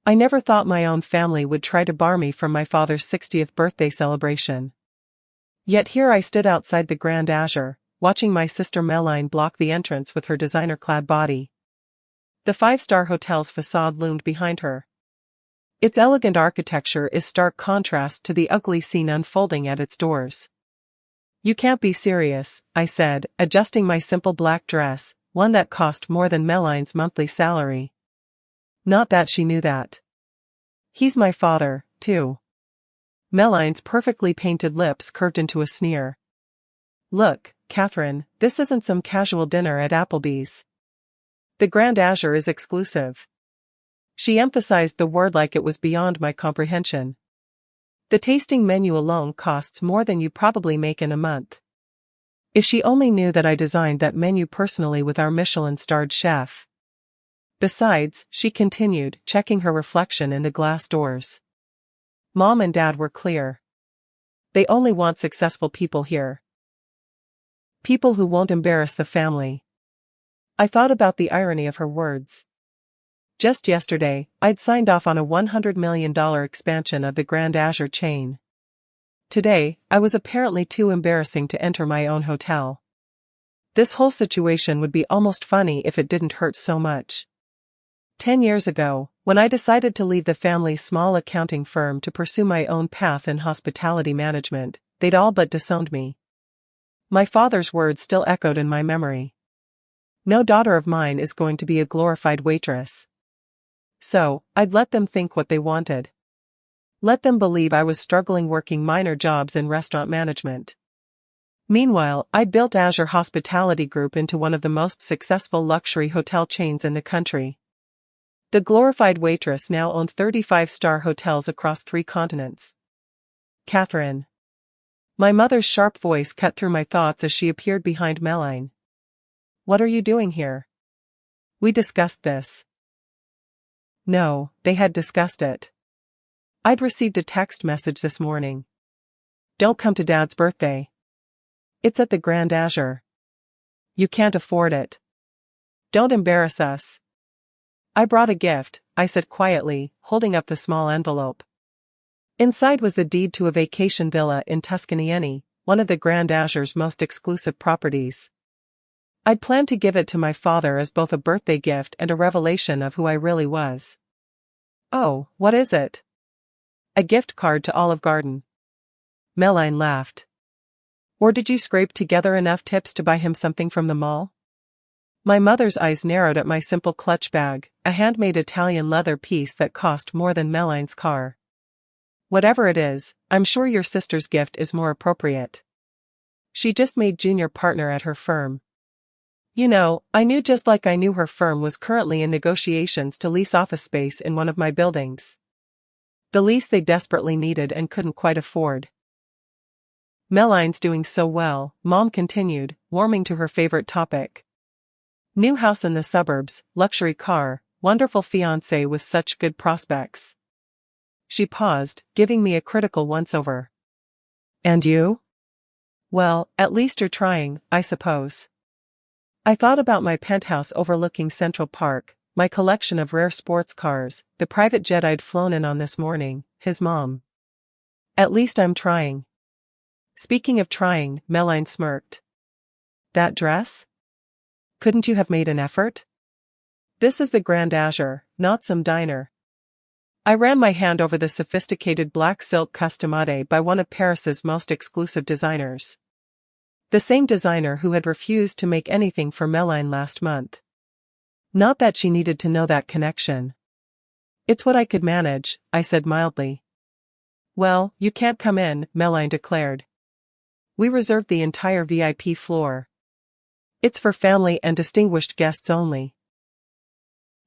I never thought my own family would try to bar me from my father's 60th birthday celebration. Yet here I stood outside the Grand Azure, watching my sister Meline block the entrance with her designer-clad body. The five-star hotel's facade loomed behind her. Its elegant architecture is stark contrast to the ugly scene unfolding at its doors. "You can't be serious," I said, adjusting my simple black dress, one that cost more than Meline's monthly salary. Not that she knew that. "He's my father, too." Meline's perfectly painted lips curved into a sneer. "Look, Catherine, this isn't some casual dinner at Applebee's. The Grand Azure is exclusive." She emphasized the word like it was beyond my comprehension. "The tasting menu alone costs more than you probably make in a month." If she only knew that I designed that menu personally with our Michelin-starred chef. Besides, she continued, checking her reflection in the glass doors. Mom and Dad were clear. They only want successful people here. People who won't embarrass the family. I thought about the irony of her words. Just yesterday, I'd signed off on a $100 million expansion of the Grand Azure chain. Today, I was apparently too embarrassing to enter my own hotel. This whole situation would be almost funny if it didn't hurt so much. 10 years ago, when I decided to leave the family's small accounting firm to pursue my own path in hospitality management, they'd all but disowned me. My father's words still echoed in my memory. "No daughter of mine is going to be a glorified waitress." So, I'd let them think what they wanted. Let them believe I was struggling working minor jobs in restaurant management. Meanwhile, I'd built Azure Hospitality Group into one of the most successful luxury hotel chains in the country. The glorified waitress now owned 35-star hotels across 3 continents. "Catherine." My mother's sharp voice cut through my thoughts as she appeared behind Meline. "What are you doing here? We discussed this." No, they had discussed it. I'd received a text message this morning. "Don't come to Dad's birthday. It's at the Grand Azure. You can't afford it. Don't embarrass us." "I brought a gift," I said quietly, holding up the small envelope. Inside was the deed to a vacation villa in Tuscany, one of the Grand Azure's most exclusive properties. I'd planned to give it to my father as both a birthday gift and a revelation of who I really was. "Oh, what is it?" "A gift card to Olive Garden." Meline laughed. "Or did you scrape together enough tips to buy him something from the mall?" My mother's eyes narrowed at my simple clutch bag, a handmade Italian leather piece that cost more than Meline's car. "Whatever it is, I'm sure your sister's gift is more appropriate. She just made junior partner at her firm." You know, I knew just like I knew her firm was currently in negotiations to lease office space in one of my buildings. The lease they desperately needed and couldn't quite afford. "Meline's doing so well," Mom continued, warming to her favorite topic. "New house in the suburbs, luxury car, wonderful fiancé with such good prospects." She paused, giving me a critical once-over. "And you?" "Well, at least you're trying, I suppose." I thought about my penthouse overlooking Central Park, my collection of rare sports cars, the private jet I'd flown in on this morning, his mom. "At least I'm trying." "Speaking of trying," Meline smirked. "That dress? Couldn't you have made an effort? This is the Grand Azure, not some diner." I ran my hand over the sophisticated black silk customade by one of Paris's most exclusive designers. The same designer who had refused to make anything for Meline last month. Not that she needed to know that connection. "It's what I could manage," I said mildly. "Well, you can't come in," Meline declared. "We reserved the entire VIP floor. It's for family and distinguished guests only."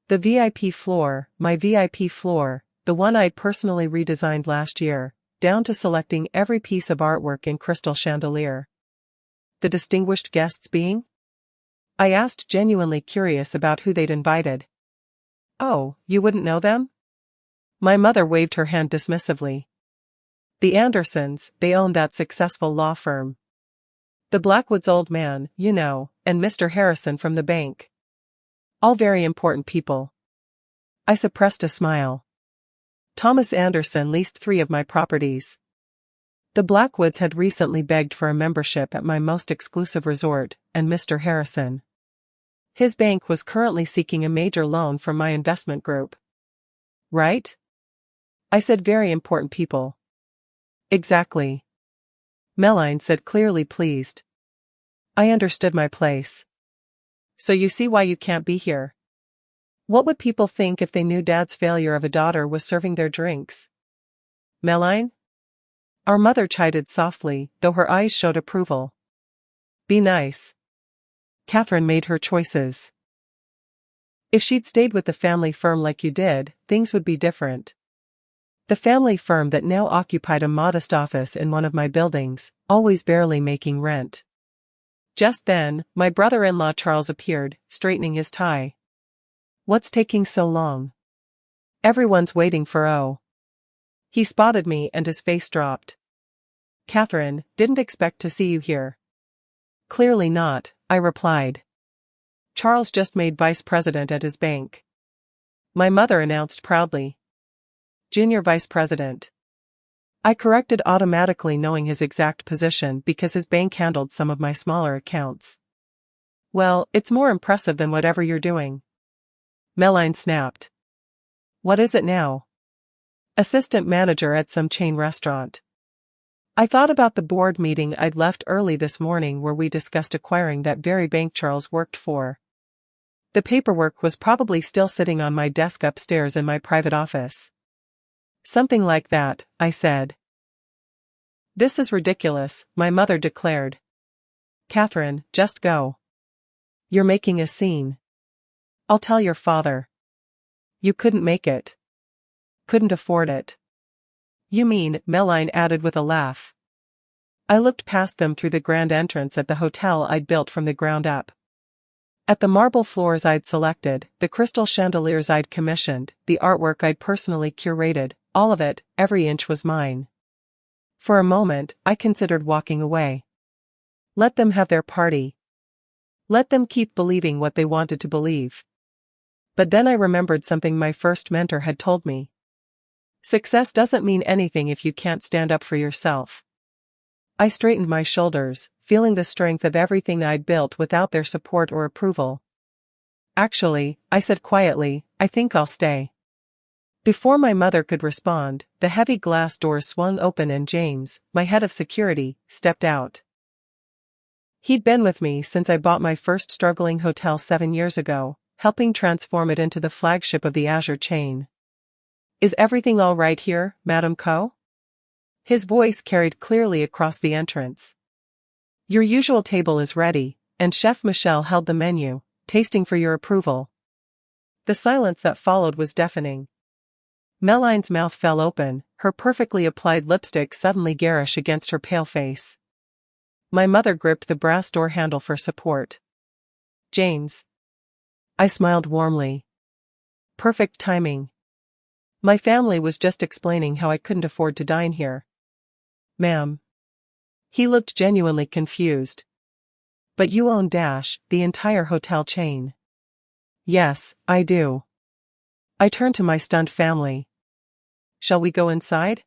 The VIP floor, my VIP floor, the one I'd personally redesigned last year, down to selecting every piece of artwork in crystal chandelier. The distinguished guests being? I asked, genuinely curious about who they'd invited. "Oh, you wouldn't know them?" My mother waved her hand dismissively. "The Andersons, they own that successful law firm. The Blackwood's old man, you know, and Mr. Harrison from the bank. All very important people." I suppressed a smile. Thomas Anderson leased 3 of my properties. The Blackwoods had recently begged for a membership at my most exclusive resort, and Mr. Harrison. His bank was currently seeking a major loan from my investment group. Right? I said, very important people. Exactly. Meline said, clearly pleased. I understood my place. So you see why you can't be here. What would people think if they knew Dad's failure of a daughter was serving their drinks? Meline? Our mother chided softly, though her eyes showed approval. Be nice. Catherine made her choices. If she'd stayed with the family firm like you did, things would be different. The family firm that now occupied a modest office in one of my buildings, always barely making rent. Just then, my brother-in-law Charles appeared, straightening his tie. What's taking so long? Everyone's waiting for O. He spotted me and his face dropped. Catherine, didn't expect to see you here. Clearly not, I replied. Charles just made vice president at his bank. My mother announced proudly. Junior vice president. I corrected automatically, knowing his exact position because his bank handled some of my smaller accounts. Well, it's more impressive than whatever you're doing. Meline snapped. What is it now? Assistant manager at some chain restaurant. I thought about the board meeting I'd left early this morning where we discussed acquiring that very bank Charles worked for. The paperwork was probably still sitting on my desk upstairs in my private office. Something like that, I said. This is ridiculous, my mother declared. Catherine, just go. You're making a scene. I'll tell your father. You couldn't make it. Couldn't afford it. You mean, Meline added with a laugh. I looked past them through the grand entrance at the hotel I'd built from the ground up. At the marble floors I'd selected, the crystal chandeliers I'd commissioned, the artwork I'd personally curated, all of it, every inch was mine. For a moment, I considered walking away. Let them have their party. Let them keep believing what they wanted to believe. But then I remembered something my first mentor had told me. Success doesn't mean anything if you can't stand up for yourself. I straightened my shoulders, feeling the strength of everything I'd built without their support or approval. Actually, I said quietly, I think I'll stay. Before my mother could respond, the heavy glass doors swung open and James, my head of security, stepped out. He'd been with me since I bought my first struggling hotel 7 years ago, helping transform it into the flagship of the Azure chain. Is everything all right here, Madam Co? His voice carried clearly across the entrance. Your usual table is ready, and Chef Michel held the menu, tasting for your approval. The silence that followed was deafening. Meline's mouth fell open, her perfectly applied lipstick suddenly garish against her pale face. My mother gripped the brass door handle for support. James. I smiled warmly. Perfect timing. My family was just explaining how I couldn't afford to dine here. Ma'am. He looked genuinely confused. But you own the entire hotel chain. Yes, I do. I turned to my stunned family. Shall we go inside?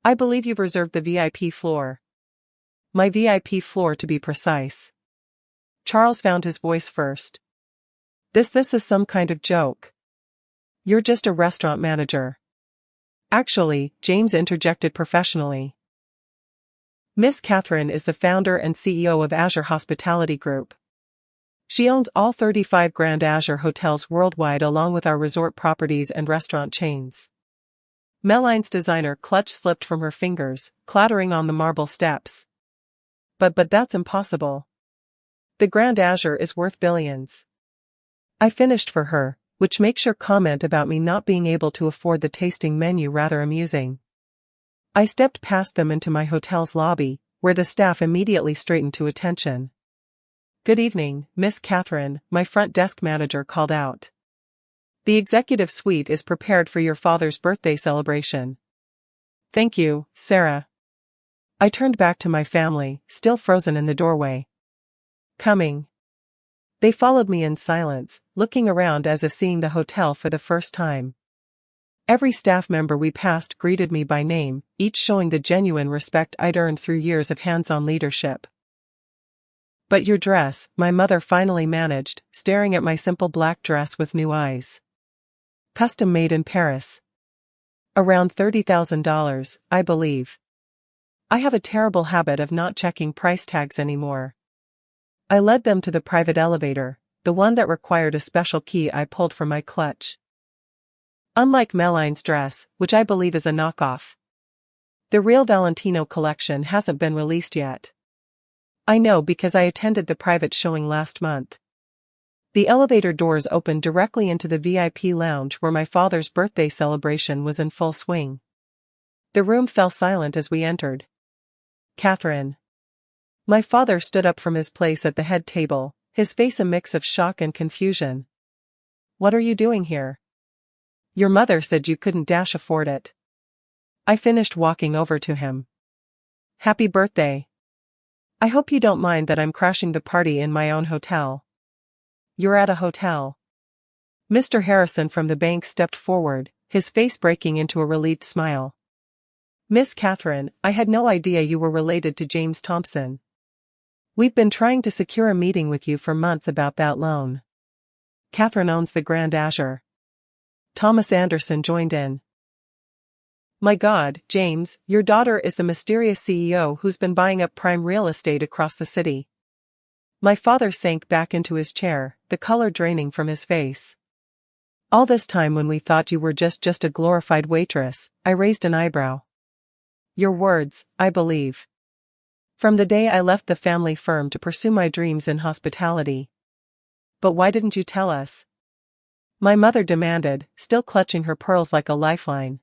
I believe you've reserved the VIP floor. My VIP floor, to be precise. Charles found his voice first. This is some kind of joke. You're just a restaurant manager. Actually, James interjected professionally. Miss Catherine is the founder and CEO of Azure Hospitality Group. She owns all 35 Grand Azure hotels worldwide along with our resort properties and restaurant chains. Meline's designer clutch slipped from her fingers, clattering on the marble steps. But that's impossible. The Grand Azure is worth billions. I finished for her, which makes your comment about me not being able to afford the tasting menu rather amusing. I stepped past them into my hotel's lobby, where the staff immediately straightened to attention. Good evening, Miss Catherine, my front desk manager called out. The executive suite is prepared for your father's birthday celebration. Thank you, Sarah. I turned back to my family, still frozen in the doorway. Coming. They followed me in silence, looking around as if seeing the hotel for the first time. Every staff member we passed greeted me by name, each showing the genuine respect I'd earned through years of hands-on leadership. "But your dress," my mother finally managed, staring at my simple black dress with new eyes. "Custom made in Paris. Around $30,000, I believe. I have a terrible habit of not checking price tags anymore." I led them to the private elevator, the one that required a special key I pulled from my clutch. Unlike Meline's dress, which I believe is a knockoff, the real Valentino collection hasn't been released yet. I know because I attended the private showing last month. The elevator doors opened directly into the VIP lounge where my father's birthday celebration was in full swing. The room fell silent as we entered. "Catherine." My father stood up from his place at the head table, his face a mix of shock and confusion. "What are you doing here? Your mother said you couldn't dash afford it." I finished walking over to him. "Happy birthday. I hope you don't mind that I'm crashing the party in my own hotel." "You're at a hotel." Mr. Harrison from the bank stepped forward, his face breaking into a relieved smile. "Miss Catherine, I had no idea you were related to James Thompson. We've been trying to secure a meeting with you for months about that loan. Catherine owns the Grand Azure." Thomas Anderson joined in. "My God, James, your daughter is the mysterious CEO who's been buying up prime real estate across the city." My father sank back into his chair, the color draining from his face. "All this time when we thought you were just a glorified waitress," I raised an eyebrow. "Your words, I believe. From the day I left the family firm to pursue my dreams in hospitality." "But why didn't you tell us?" my mother demanded, still clutching her pearls like a lifeline.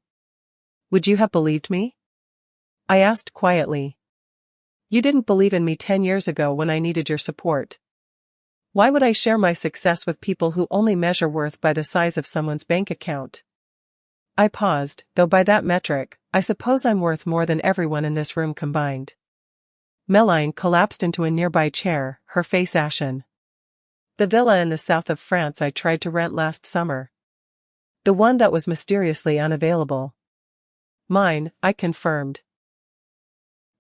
"Would you have believed me?" I asked quietly. "You didn't believe in me 10 years ago when I needed your support. Why would I share my success with people who only measure worth by the size of someone's bank account?" I paused, though by that metric, I suppose I'm worth more than everyone in this room combined. Meline collapsed into a nearby chair, her face ashen. "The villa in the south of France I tried to rent last summer. The one that was mysteriously unavailable." "Mine," I confirmed.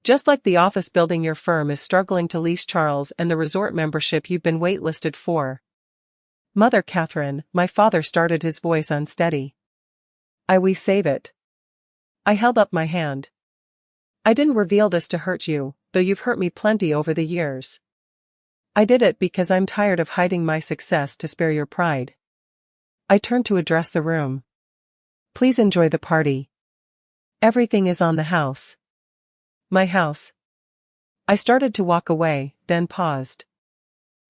"Just like the office building your firm is struggling to lease Charles and the resort membership you've been waitlisted for." "Mother Catherine," my father started, his voice unsteady. We save it." I held up my hand. "I didn't reveal this to hurt you, though you've hurt me plenty over the years. I did it because I'm tired of hiding my success to spare your pride." I turned to address the room. "Please enjoy the party. Everything is on the house." "My house?" I started to walk away, then paused.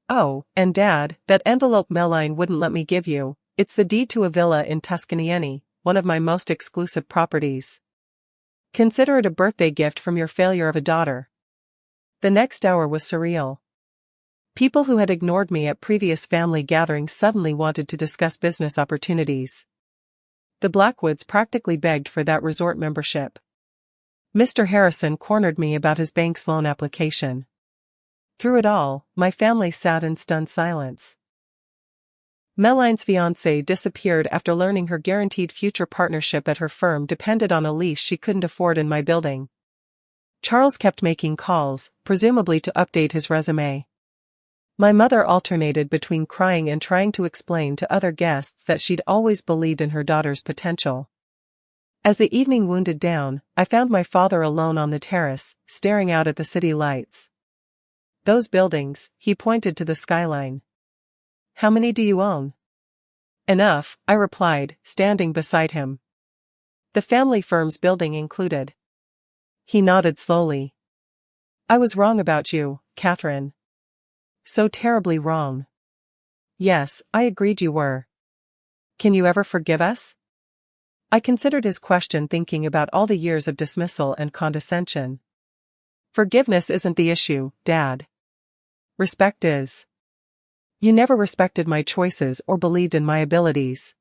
"Oh, and Dad, that envelope Meline wouldn't let me give you, it's the deed to a villa in Tuscany, one of my most exclusive properties. Consider it a birthday gift from your failure of a daughter." The next hour was surreal. People who had ignored me at previous family gatherings suddenly wanted to discuss business opportunities. The Blackwoods practically begged for that resort membership. Mr. Harrison cornered me about his bank's loan application. Through it all, my family sat in stunned silence. Meline's fiancé disappeared after learning her guaranteed future partnership at her firm depended on a lease she couldn't afford in my building. Charles kept making calls, presumably to update his resume. My mother alternated between crying and trying to explain to other guests that she'd always believed in her daughter's potential. As the evening wound down, I found my father alone on the terrace, staring out at the city lights. "Those buildings," he pointed to the skyline. "How many do you own?" "Enough," I replied, standing beside him. "The family firm's building included." He nodded slowly. "I was wrong about you, Catherine. So terribly wrong." "Yes, I agreed you were. Can you ever forgive us?" I considered his question, thinking about all the years of dismissal and condescension. "Forgiveness isn't the issue, Dad. Respect is. You never respected my choices or believed in my abilities.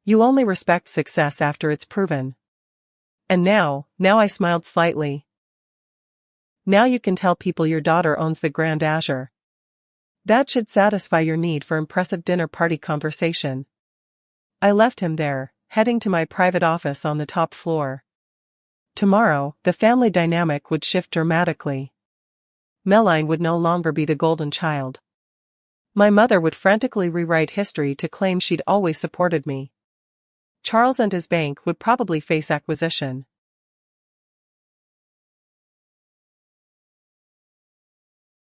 You only respect success after it's proven. And now I smiled slightly. Now you can tell people your daughter owns the Grand Azure. That should satisfy your need for impressive dinner party conversation." I left him there, heading to my private office on the top floor. Tomorrow, the family dynamic would shift dramatically. Meline would no longer be the golden child. My mother would frantically rewrite history to claim she'd always supported me. Charles and his bank would probably face acquisition.